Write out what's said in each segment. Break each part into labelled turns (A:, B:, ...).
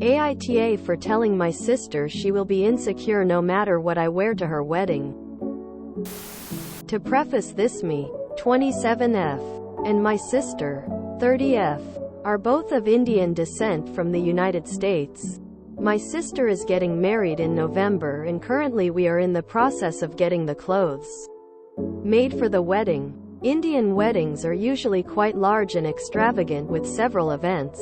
A: AITA for telling my sister she will be insecure no matter what I wear to her wedding. To preface this, me, 27F, and my sister, 30F, are both of Indian descent from the United States. My sister is getting married in November and currently we are in the process of getting the clothes made for the wedding. Indian weddings are usually quite large and extravagant with several events.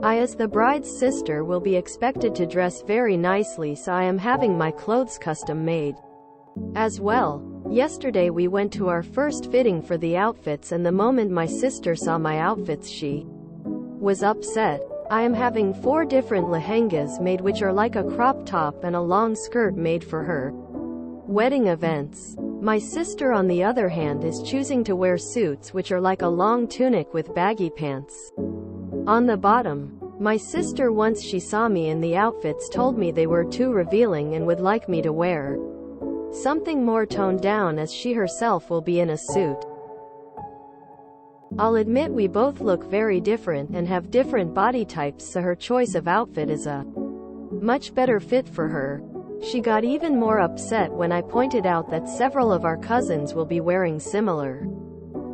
A: I, as the bride's sister, will be expected to dress very nicely, so I am having my clothes custom made as well. Yesterday we went to our first fitting for the outfits, and the moment my sister saw my outfits she was upset. I am having 4 different lehengas made, which are like a crop top and a long skirt made for her wedding events. My sister, on the other hand, is choosing to wear suits which are like a long tunic with baggy pants on the bottom. My sister, once she saw me in the outfits, told me they were too revealing and would like me to wear something more toned down, as she herself will be in a suit. I'll admit we both look very different and have different body types, so her choice of outfit is a much better fit for her. She got even more upset when I pointed out that several of our cousins will be wearing similar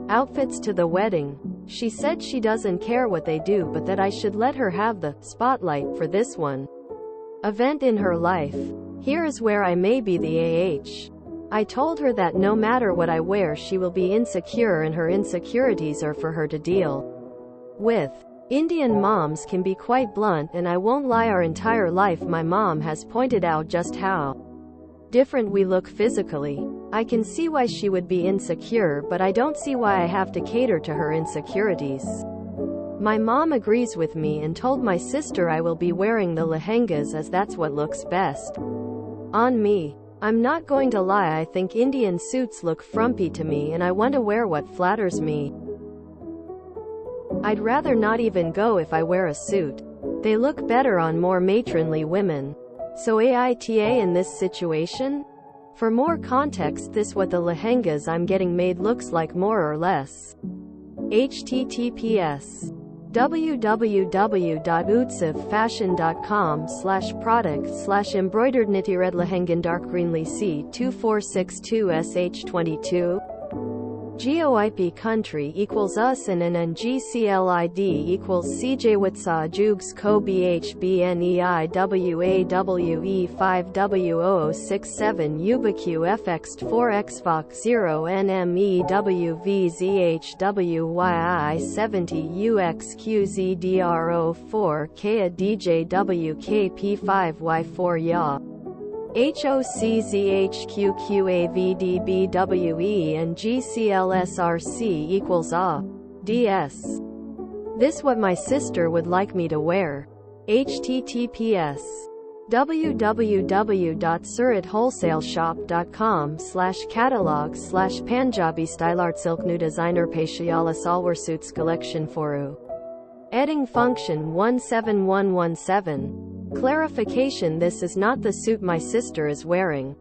A: outfits to the wedding. She said she doesn't care what they do, but that I should let her have the spotlight for this one event in her life. Here is where I may be the AH. I told her that no matter what I wear she will be insecure, and her insecurities are for her to deal with. Indian moms can be quite blunt, and I won't lie, our entire life my mom has pointed out just how different we look physically. I can see why she would be insecure, but I don't see why I have to cater to her insecurities. My mom agrees with me and told my sister I will be wearing the lehengas as that's what looks best on me. I'm not going to lie, I think Indian suits look frumpy to me and I want to wear what flatters me. I'd rather not even go if I wear a suit. They look better on more matronly women. So AITA in this situation? For more context, this what the lehengas I'm getting made looks like more or less. https www.utsavfashion.com/product/embroidered red dark greenly C2462SH22 GOIP country equals us and GCLID equals CJWatsa Jugs Co BHBNEIWAWE 5W0067 UBQ FX 4X Fox 0 NMEWVZHWYI 70 UXQZDRO4 KA DJWKP5Y4 YA HOCZHQQAVDBWE and GCLSRC equals DS. This what my sister would like me to wear. https www.suratwholesaleshop.com/catalog/Punjabi style art silk new designer Peshayala salwar suits collection foru. Edding function 17117. Clarification: this is not the suit my sister is wearing.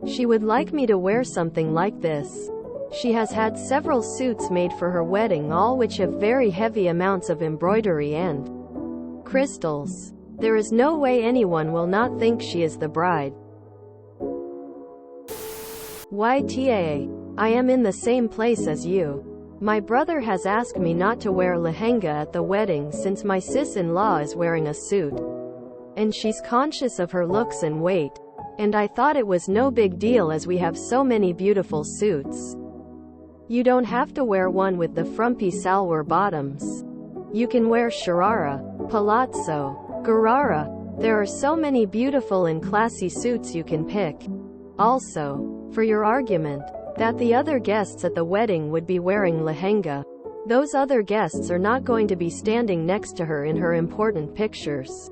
A: She would like me to wear something like this. She has had several suits made for her wedding, all which have very heavy amounts of embroidery and crystals. There is no way anyone will not think she is the bride. YTA. I am in the same place as you. My brother has asked me not to wear lehenga at the wedding since my sis-in-law is wearing a suit. And she's conscious of her looks and weight. And I thought it was no big deal as we have so many beautiful suits. You don't have to wear one with the frumpy salwar bottoms. You can wear sharara, palazzo, garara. There are so many beautiful and classy suits you can pick. Also, for your argument that the other guests at the wedding would be wearing lehenga, those other guests are not going to be standing next to her in her important pictures.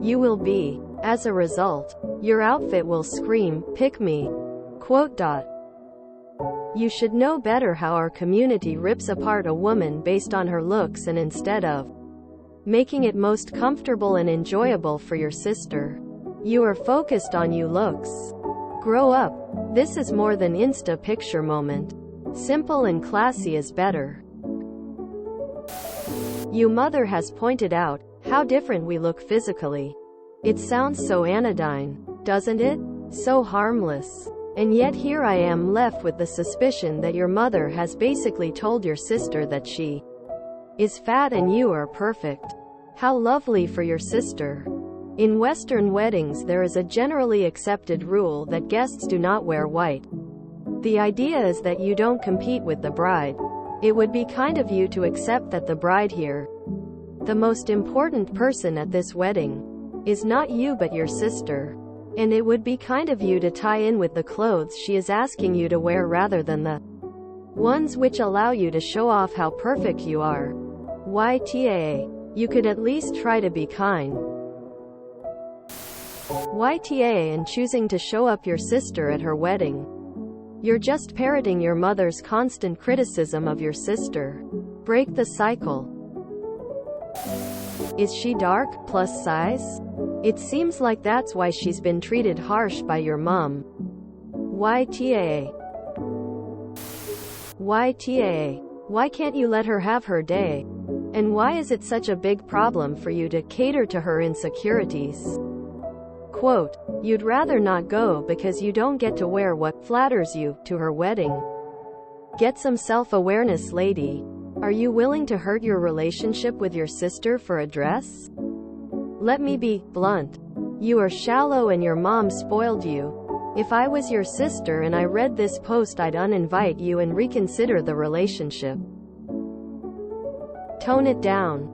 A: You will be. As a result, your outfit will scream, "Pick me." Quote. You should know better how our community rips apart a woman based on her looks, and instead of making it most comfortable and enjoyable for your sister, you are focused on you looks. Grow up. This is more than Insta picture moment. Simple and classy is better. You mother has pointed out how different we look physically. It sounds so anodyne, doesn't it? So harmless. And yet here I am left with the suspicion that your mother has basically told your sister that she is fat and you are perfect. How lovely for your sister. In Western weddings there is a generally accepted rule that guests do not wear white. The idea is that you don't compete with the bride. It would be kind of you to accept that the bride here, the most important person at this wedding, is not you but your sister. And it would be kind of you to tie in with the clothes she is asking you to wear rather than the ones which allow you to show off how perfect you are. YTA. You could at least try to be kind. YTA in choosing to show up your sister at her wedding. You're just parroting your mother's constant criticism of your sister. Break the cycle. Is she dark, plus size? It seems like that's why she's been treated harsh by your mom. YTA. YTA. Why can't you let her have her day? And why is it such a big problem for you to cater to her insecurities? Quote, you'd rather not go because you don't get to wear what flatters you to her wedding. Get some self-awareness, lady. Are you willing to hurt your relationship with your sister for a dress? Let me be blunt. You are shallow and your mom spoiled you. If I was your sister and I read this post, I'd uninvite you and reconsider the relationship. Tone it down.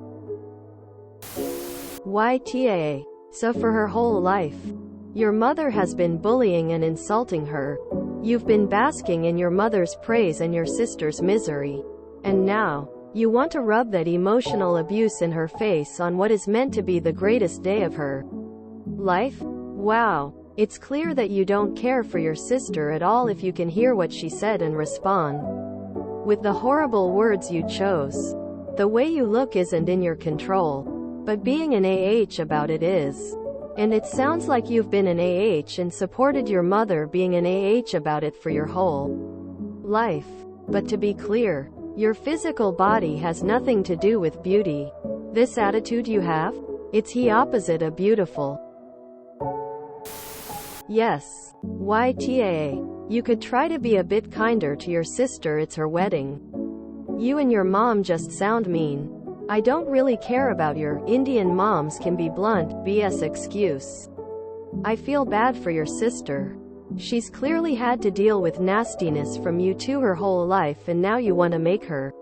A: YTA. So for her whole life, your mother has been bullying and insulting her. You've been basking in your mother's praise and your sister's misery. And now, you want to rub that emotional abuse in her face on what is meant to be the greatest day of her life? Wow. It's clear that you don't care for your sister at all if you can hear what she said and respond with the horrible words you chose. The way you look isn't in your control, but being an AH about it is. And it sounds like you've been an AH and supported your mother being an AH about it for your whole life. But to be clear, your physical body has nothing to do with beauty. This attitude you have, it's the opposite of beautiful. Yes. YTA. You could try to be a bit kinder to your sister, it's her wedding. You and your mom just sound mean. I don't really care about your Indian moms can be blunt, BS excuse. I feel bad for your sister. She's clearly had to deal with nastiness from you two her whole life and now you want to make her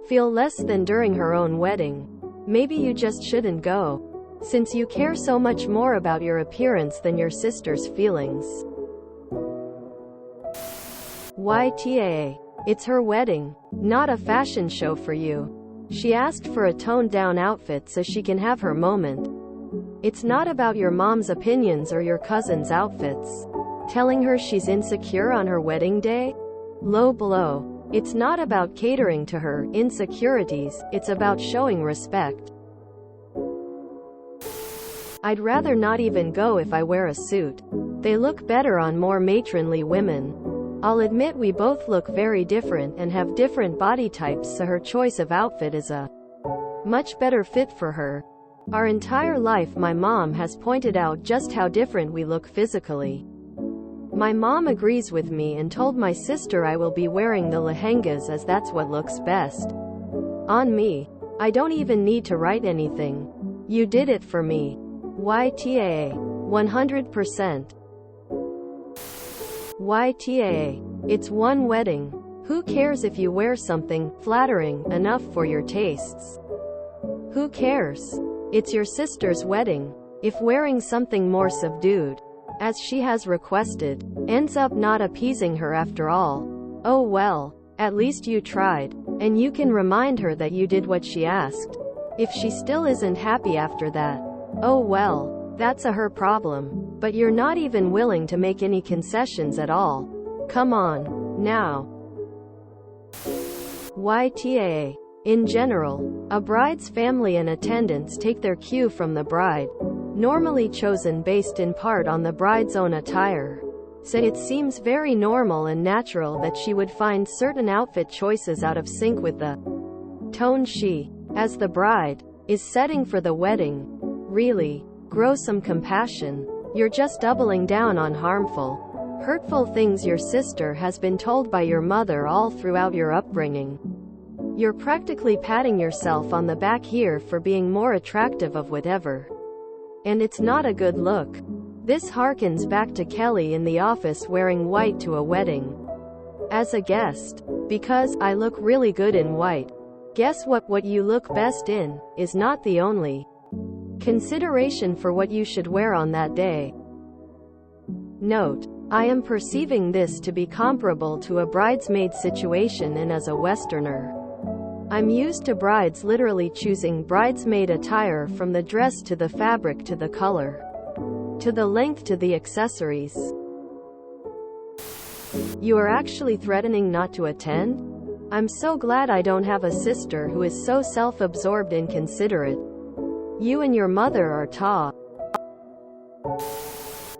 A: feel less than during her own wedding. Maybe you just shouldn't go, since you care so much more about your appearance than your sister's feelings. YTA. It's her wedding, not a fashion show for you. She asked for a toned-down outfit so she can have her moment. It's not about your mom's opinions or your cousin's outfits. Telling her she's insecure on her wedding day? Low blow. It's not about catering to her insecurities, it's about showing respect. I'd rather not even go if I wear a suit. They look better on more matronly women. I'll admit we both look very different and have different body types, so her choice of outfit is a much better fit for her. Our entire life my mom has pointed out just how different we look physically. My mom agrees with me and told my sister I will be wearing the lehengas as that's what looks best on me. I don't even need to write anything. You did it for me. YTA. 100%. YTA. It's one wedding. Who cares if you wear something flattering enough for your tastes? Who cares? It's your sister's wedding. If wearing something more subdued, as she has requested, ends up not appeasing her after all, oh well, at least you tried, and you can remind her that you did what she asked. If she still isn't happy after that, oh well, that's her problem. But you're not even willing to make any concessions at all. Come on, now. YTA. In general, a bride's family and attendants take their cue from the bride, normally chosen based in part on the bride's own attire. So it seems very normal and natural that she would find certain outfit choices out of sync with the tone she, as the bride, is setting for the wedding. Really? Grow some compassion. You're just doubling down on harmful, hurtful things your sister has been told by your mother all throughout your upbringing. You're practically patting yourself on the back here for being more attractive of whatever. And it's not a good look. This harkens back to Kelly in the office wearing white to a wedding. As a guest. Because I look really good in white. Guess what? What you look best in is not the only consideration for what you should wear on that day. Note: I am perceiving this to be comparable to a bridesmaid situation, and as a Westerner, I'm used to brides literally choosing bridesmaid attire from the dress to the fabric to the color, to the length to the accessories. You are actually threatening not to attend? I'm so glad I don't have a sister who is so self-absorbed and considerate. You and your mother are taught.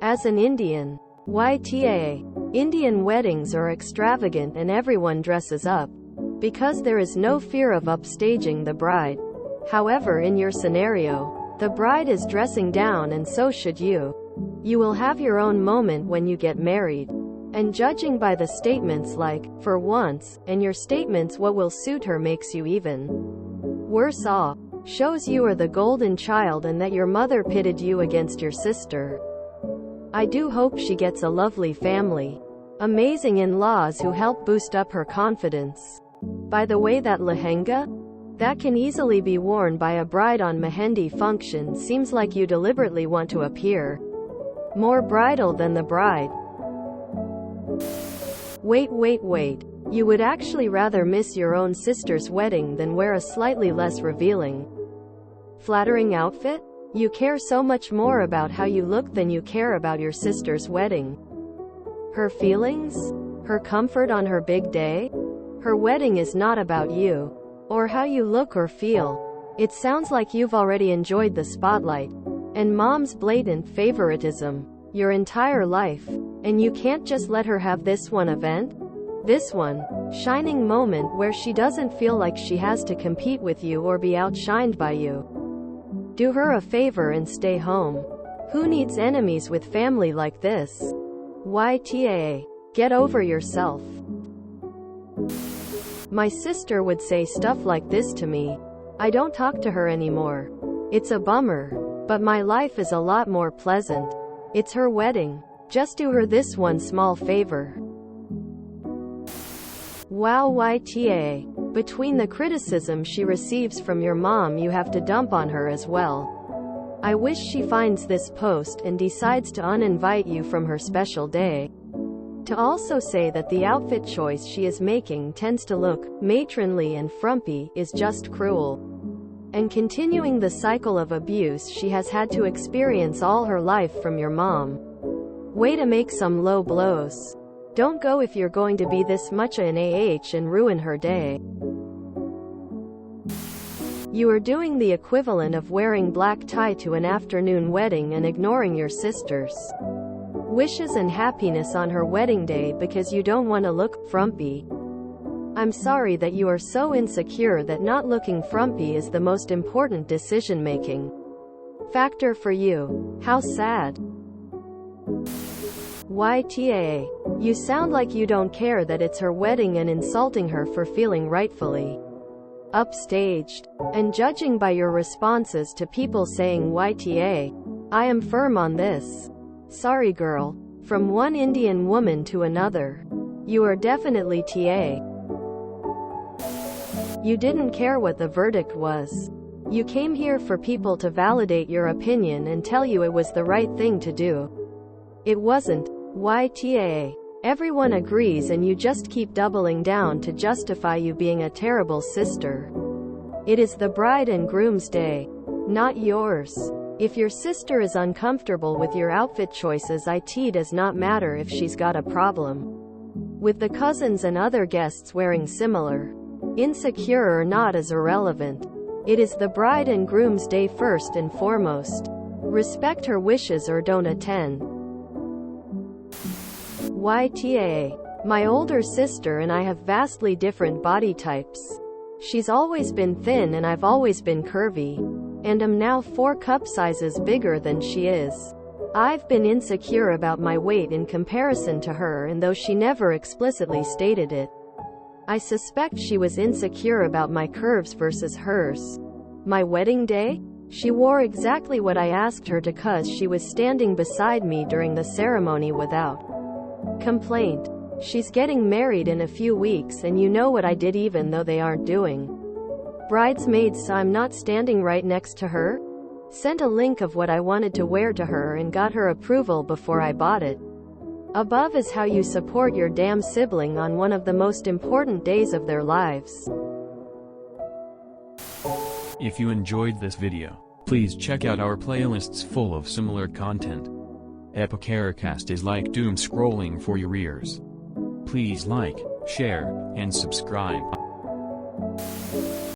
A: As an Indian, YTA, Indian weddings are extravagant and everyone dresses up, because there is no fear of upstaging the bride. However, in your scenario, the bride is dressing down, and so should you. You will have your own moment when you get married. And judging by the statements like, "for once," and your statements "what will suit her" makes you even worse off. Shows you are the golden child and that your mother pitted you against your sister. I do hope she gets a lovely family. Amazing in-laws who help boost up her confidence. By the way, that lehenga? That can easily be worn by a bride on mehendi function. Seems like you deliberately want to appear more bridal than the bride. Wait. You would actually rather miss your own sister's wedding than wear a slightly less revealing, flattering outfit? You care so much more about how you look than you care about your sister's wedding. Her feelings? Her comfort on her big day? Her wedding is not about you, or how you look or feel. It sounds like you've already enjoyed the spotlight and mom's blatant favoritism your entire life, and you can't just let her have this one event, this one shining moment where she doesn't feel like she has to compete with you or be outshined by you. Do her a favor and stay home. Who needs enemies with family like this? YTA. Get over yourself. My sister would say stuff like this to me. I don't talk to her anymore. It's a bummer, but my life is a lot more pleasant. It's her wedding. Just do her this one small favor. Wow, YTA. Between the criticism she receives from your mom, you have to dump on her as well. I wish she finds this post and decides to uninvite you from her special day. To also say that the outfit choice she is making tends to look matronly and frumpy is just cruel. And continuing the cycle of abuse she has had to experience all her life from your mom. Way to make some low blows. Don't go if you're going to be this much an AH and ruin her day. You are doing the equivalent of wearing black tie to an afternoon wedding and ignoring your sister's wishes and happiness on her wedding day because you don't want to look frumpy. I'm sorry that you are so insecure that not looking frumpy is the most important decision-making factor for you. How sad. YTA. You sound like you don't care that it's her wedding and insulting her for feeling rightfully upstaged. And judging by your responses to people saying YTA, I am firm on this. Sorry girl. From one Indian woman to another. You are definitely TA. You didn't care what the verdict was. You came here for people to validate your opinion and tell you it was the right thing to do. It wasn't. YTA. Everyone agrees and you just keep doubling down to justify you being a terrible sister. It is the bride and groom's day, not yours. If your sister is uncomfortable with your outfit choices, it does not matter if she's got a problem with the cousins and other guests wearing similar. Insecure or not is irrelevant. It is the bride and groom's day first and foremost. Respect her wishes or don't attend. YTA. My older sister and I have vastly different body types. She's always been thin and I've always been curvy. And I'm now 4 cup sizes bigger than she is. I've been insecure about my weight in comparison to her, and though she never explicitly stated it, I suspect she was insecure about my curves versus hers. My wedding day? She wore exactly what I asked her to cause she was standing beside me during the ceremony without complaint. She's getting married in a few weeks, and you know what I did even though they aren't doing bridesmaids, so I'm not standing right next to her? Sent a link of what I wanted to wear to her and got her approval before I bought it. Above is how you support your damn sibling on one of the most important days of their lives.
B: If you enjoyed this video, please check out our playlists full of similar content. AmITheAsshole is like doom scrolling for your ears. Please like, share, and subscribe.